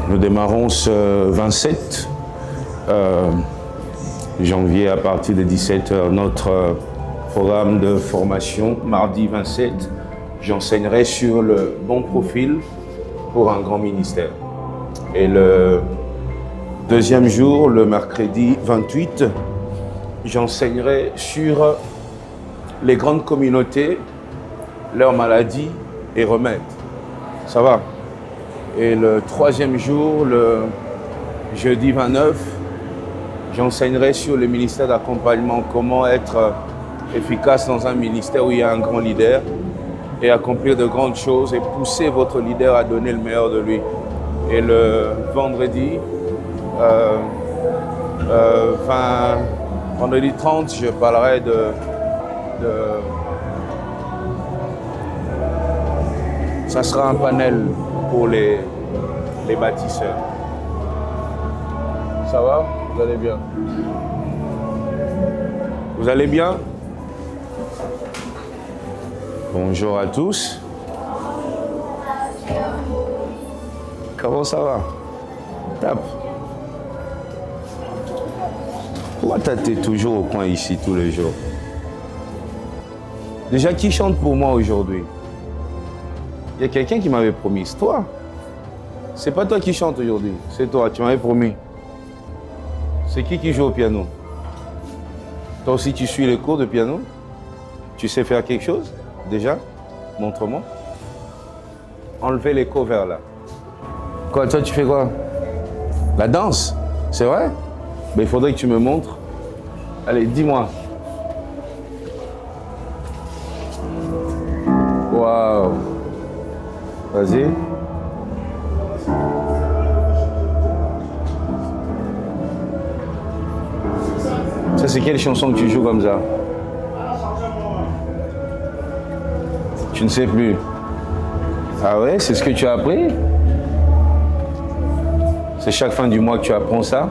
Nous démarrons ce 27 janvier à partir de 17h notre programme de formation. Mardi 27, j'enseignerai sur le bon profil pour un grand ministère. Et le deuxième jour, le mercredi 28, j'enseignerai sur les grandes communautés, leurs maladies et remèdes. Ça va? Et le troisième jour, le jeudi 29, j'enseignerai sur le ministère d'accompagnement, comment être efficace dans un ministère où il y a un grand leader et accomplir de grandes choses et pousser votre leader à donner le meilleur de lui. Et le vendredi, vendredi 30, je parlerai ça sera un panel pour les bâtisseurs. Ça va? Vous allez bien? Vous allez bien? Bonjour à tous. Comment ça va? Tape. Pourquoi t'es toujours au coin ici tous les jours? Déjà, qui chante pour moi aujourd'hui? Il y a quelqu'un qui m'avait promis. C'est toi. C'est pas toi qui chante aujourd'hui. C'est toi, tu m'avais promis. C'est qui joue au piano? Toi aussi, tu suis les cours de piano? Tu sais faire quelque chose? Déjà? Montre-moi. Enlevez les covers là. Quoi, toi, tu fais quoi? La danse? C'est vrai? Ben, il faudrait que tu me montres. Allez, dis-moi. Waouh! Vas-y. Ça, c'est quelle chanson que tu joues comme ça? Tu ne sais plus. Ah ouais, c'est ce que tu as appris? C'est chaque fin du mois que tu apprends ça?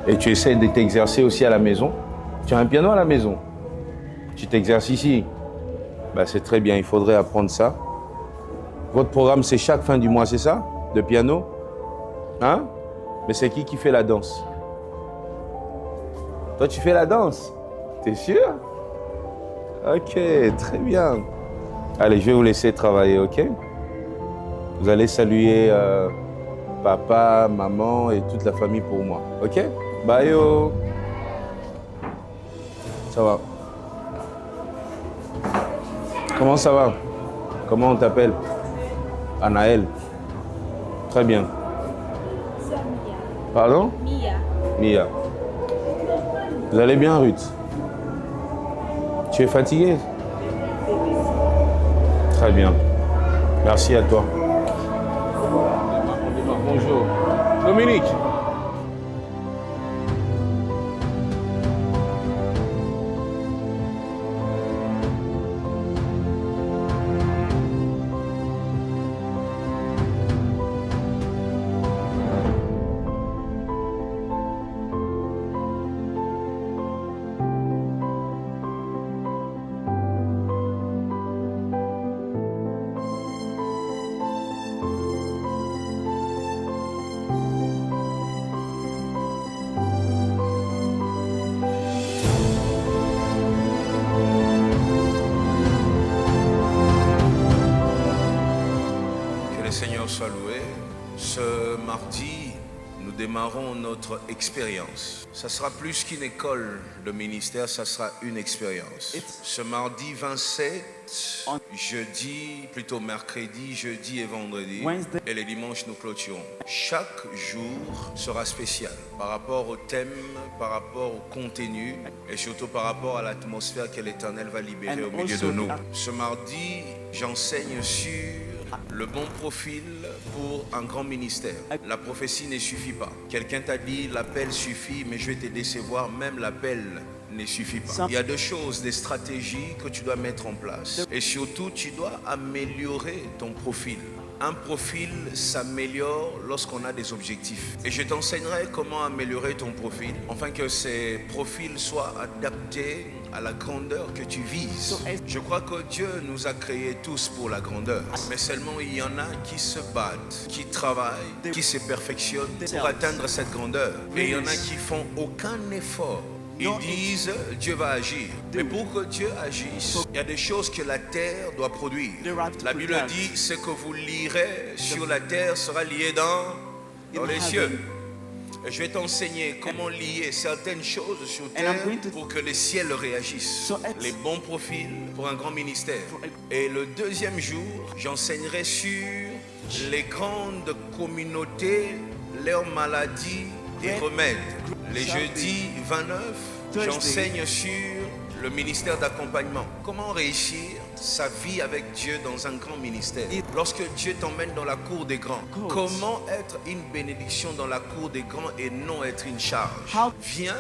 Et tu essaies de t'exercer aussi à la maison? Tu as un piano à la maison? Tu t'exerces ici? Ben, c'est très bien, il faudrait apprendre ça. Votre programme, c'est chaque fin du mois, c'est ça? De piano? Hein? Mais c'est qui fait la danse? Toi, tu fais la danse? T'es sûr? Ok, très bien. Allez, je vais vous laisser travailler, ok? Vous allez saluer papa, maman et toute la famille pour moi, ok? Bye yo! Ça va? Comment ça va? Comment on t'appelle? Anaël. Très bien. Pardon? Mia. Mia. Vous allez bien, Ruth? Tu es fatiguée? Très bien. Merci à toi. On démarre. Bonjour. Dominique. Seigneur soit loué. Ce mardi, nous démarrons notre expérience. Ça sera plus qu'une école de ministère, ça sera une expérience. Ce mardi 27, mercredi, jeudi et vendredi, et les dimanches nous clôturons. Chaque jour sera spécial par rapport au thème, par rapport au contenu et surtout par rapport à l'atmosphère que l'Éternel va libérer au milieu de nous. Ce mardi, j'enseigne sur le bon profil pour un grand ministère. La prophétie ne suffit pas. Quelqu'un t'a dit l'appel suffit, mais je vais te décevoir, même l'appel ne suffit pas. Il y a deux choses, des stratégies que tu dois mettre en place. Et surtout, tu dois améliorer ton profil. Un profil s'améliore lorsqu'on a des objectifs. Et je t'enseignerai comment améliorer ton profil, afin que ces profils soient adaptés à la grandeur que tu vises. Je crois que Dieu nous a créés tous pour la grandeur. Mais seulement il y en a qui se battent, qui travaillent, qui se perfectionnent pour atteindre cette grandeur. Et il y en a qui font aucun effort. Ils disent Dieu va agir. Mais pour que Dieu agisse, il y a des choses que la terre doit produire. La Bible dit ce que vous lirez sur la terre sera lié dans les cieux. Et je vais t'enseigner comment lier certaines choses sur terre pour que les ciels réagissent. Les bons profils pour un grand ministère. Et le deuxième jour, j'enseignerai sur les grandes communautés, leurs maladies et remèdes. Les jeudis 29, j'enseigne sur le ministère d'accompagnement. Comment réussir sa vie avec Dieu dans un grand ministère. Lorsque Dieu t'emmène dans la cour des grands, comment être une bénédiction dans la cour des grands et non être une charge. Viens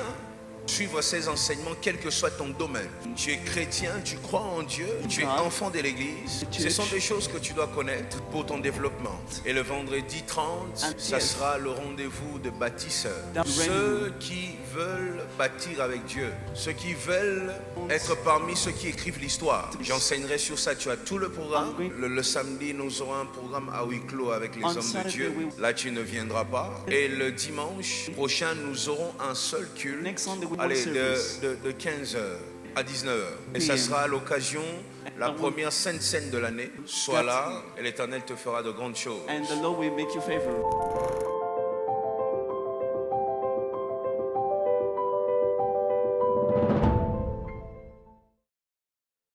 suivre ces enseignements, quel que soit ton domaine. Tu es chrétien, tu crois en Dieu, tu es enfant de l'église. Ce sont des choses que tu dois connaître pour ton développement. Et le vendredi 30, ça sera le rendez-vous de bâtisseurs. Ceux qui veulent bâtir avec Dieu, ceux qui veulent être parmi ceux qui écrivent l'histoire. J'enseignerai sur ça, tu as tout le programme. Le samedi, nous aurons un programme à huis clos avec les hommes de Dieu. Là, tu ne viendras pas. Et le dimanche prochain, nous aurons un seul culte. Allez, de 15h à 19h. Et ça sera à l'occasion, la première sainte scène de l'année. Sois là et l'Éternel te fera de grandes choses.